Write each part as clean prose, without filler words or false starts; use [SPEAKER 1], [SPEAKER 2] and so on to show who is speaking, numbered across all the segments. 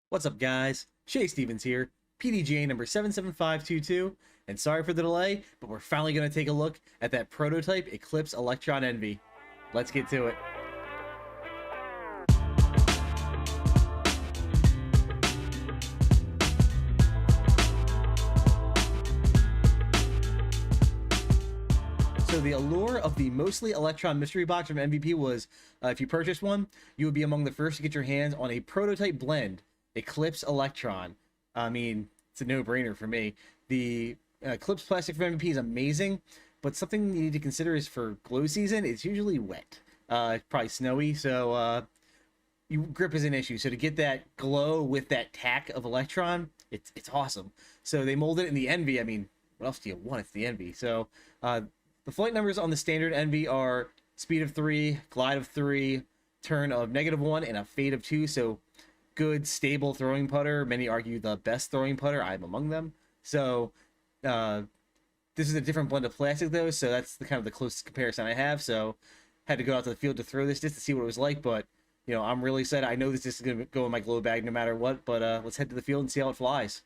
[SPEAKER 1] What's up, guys? Shay Stevens here, PDGA number 77522, and sorry for the delay, but we're finally going to take a look at that prototype Eclipse Electron Envy. Let's get to it. So the allure of the Mostly Electron Mystery Box from MVP was, if you purchased one, you would be among the first to get your hands on a prototype blend, Eclipse Electron. I mean, it's a no-brainer for me. The Eclipse plastic from MVP is amazing, but something you need to consider is for glow season, it's usually wet. It's probably snowy, so grip is an issue. So to get that glow with that tack of Electron, it's awesome. So they molded it in the Envy. I mean, what else do you want? It's the Envy. So the flight numbers on the standard Envy are speed of 3, glide of 3, turn of -1, and a fade of 2. So good, stable throwing putter. Many argue the best throwing putter. I'm among them. So this is a different blend of plastic, though. So that's the kind of the closest comparison I have. So had to go out to the field to throw this just to see what it was like. But you know, I'm really excited. I know this is going to go in my glow bag no matter what. But let's head to the field and see how it flies.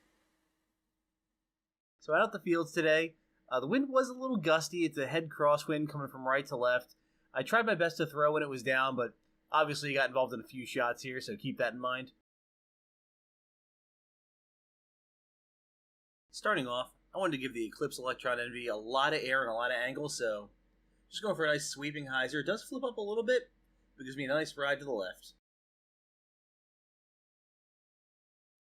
[SPEAKER 1] So out at the fields today. The wind was a little gusty. It's a head crosswind coming from right to left. I tried my best to throw when it was down, but obviously got involved in a few shots here, so keep that in mind. Starting off, I wanted to give the Eclipse Electron Envy a lot of air and a lot of angle, so just going for a nice sweeping hyzer. It does flip up a little bit, but gives me a nice ride to the left.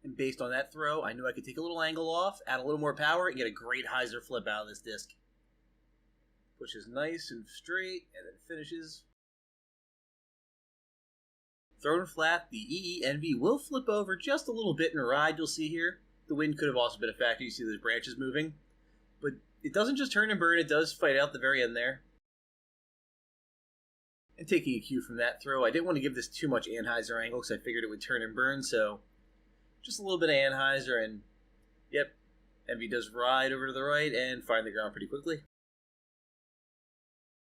[SPEAKER 1] And based on that throw, I knew I could take a little angle off, add a little more power, and get a great hyzer flip out of this disc. Pushes nice and straight, and then finishes. Thrown flat, the EE Envy will flip over just a little bit in a ride, you'll see here. The wind could have also been a factor, you see those branches moving. But it doesn't just turn and burn, it does fight out the very end there. And taking a cue from that throw, I didn't want to give this too much anhyzer angle because I figured it would turn and burn, so just a little bit of anhyzer, and yep, Envy does ride over to the right and find the ground pretty quickly.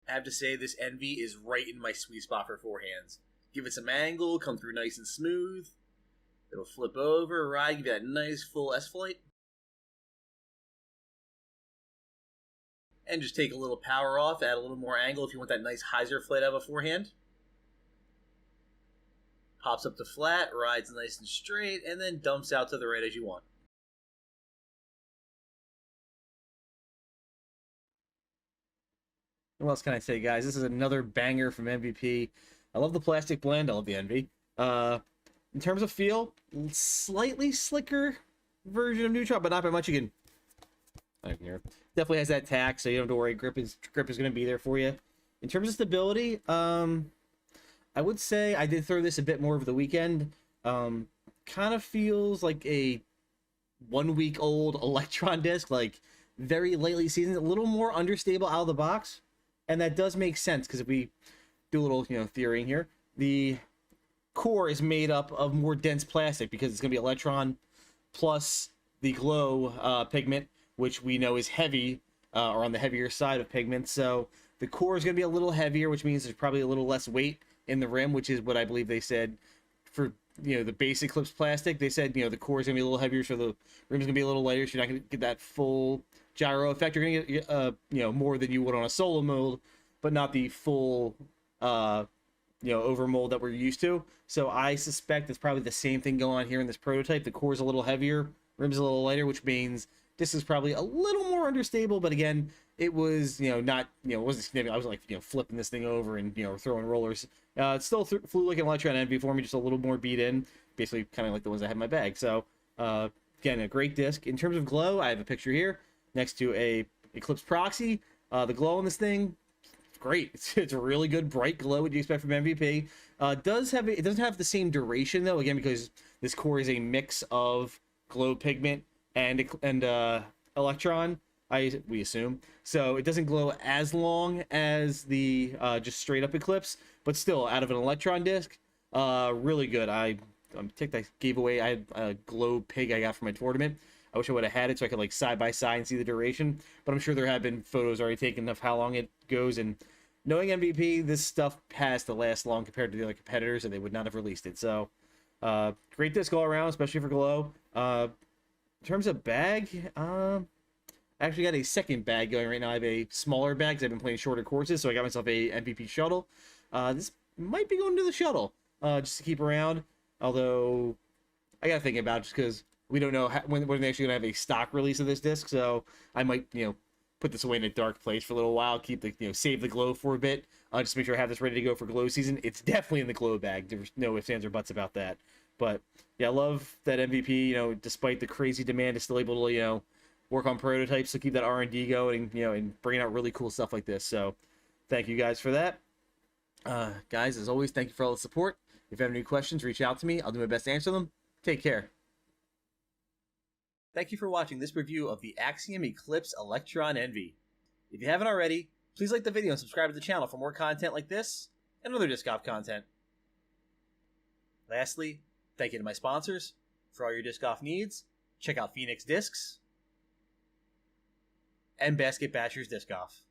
[SPEAKER 1] I have to say, this Envy is right in my sweet spot for forehands. Give it some angle, come through nice and smooth. It'll flip over, ride, give you that nice full S-flight. And just take a little power off, add a little more angle if you want that nice hyzer flight out of a forehand. Pops up to flat, rides nice and straight, and then dumps out to the right as you want. What else can I say, guys? This is another banger from MVP. I love the plastic blend. I love the Envy. In terms of feel, slightly slicker version of Neutron, but not by much. You can definitely has that tack, so you don't have to worry. Grip is going to be there for you. In terms of stability, I would say I did throw this a bit more over the weekend. Kind of feels like a 1 week old Electron disc, like very lately seasoned, a little more understable out of the box. And that does make sense because if we do a little, theorying here, the core is made up of more dense plastic because it's going to be Electron plus the glow pigment, which we know is heavy or on the heavier side of pigment. So the core is going to be a little heavier, which means there's probably a little less weight in the rim, which is what I believe they said for the base Eclipse plastic. They said the core is gonna be a little heavier, so the rim's gonna be a little lighter, so you're not gonna get that full gyro effect. You're gonna get more than you would on a solo mold, but not the full over mold that we're used to. So I suspect it's probably the same thing going on here in this prototype. The core is a little heavier, rim's a little lighter, which means this is probably a little more understable. But again, it was not it wasn't significant. I was like flipping this thing over and throwing rollers. It still flew like an Electron Envy for me, just a little more beat in, basically kind of like the ones I had in my bag. So again, a great disc. In terms of glow, I have a picture here next to a Eclipse Proxy. The glow on this thing, it's great. It's a really good bright glow. What you expect from MVP. It doesn't have the same duration though. Again, because this core is a mix of glow pigment and Electron. We assume. So it doesn't glow as long as the just straight up Eclipse, but still out of an Electron disc, really good. I'm ticked I gave away. I had a glow pig I got from my tournament. I wish I would have had it so I could like side by side and see the duration, but I'm sure there have been photos already taken of how long it goes, and knowing MVP, this stuff has to last long compared to the other competitors, and they would not have released it. So Great disc all around, especially for glow. In terms of bag, I actually got a second bag going right now. I have a smaller bag because I've been playing shorter courses, so I got myself a MVP shuttle. This might be going to the shuttle, just to keep around. Although I gotta think about it just because we don't know when they're actually gonna have a stock release of this disc, so I might put this away in a dark place for a little while, keep the save the glow for a bit, just make sure I have this ready to go for glow season. It's definitely in the glow bag. There's no ifs, ands, or buts about that. But yeah, I love that MVP. Despite the crazy demand, is still able to work on prototypes to keep that R&D going, and bringing out really cool stuff like this. So thank you guys for that. Guys, as always, thank you for all the support. If you have any questions, reach out to me. I'll do my best to answer them. Take care. Thank you for watching this review of the Axiom Eclipse Electron Envy. If you haven't already, please like the video and subscribe to the channel for more content like this and other disc golf content. Lastly, thank you to my sponsors. For all your disc golf needs, check out Phoenix Discs and Basket Bashers Disc Golf.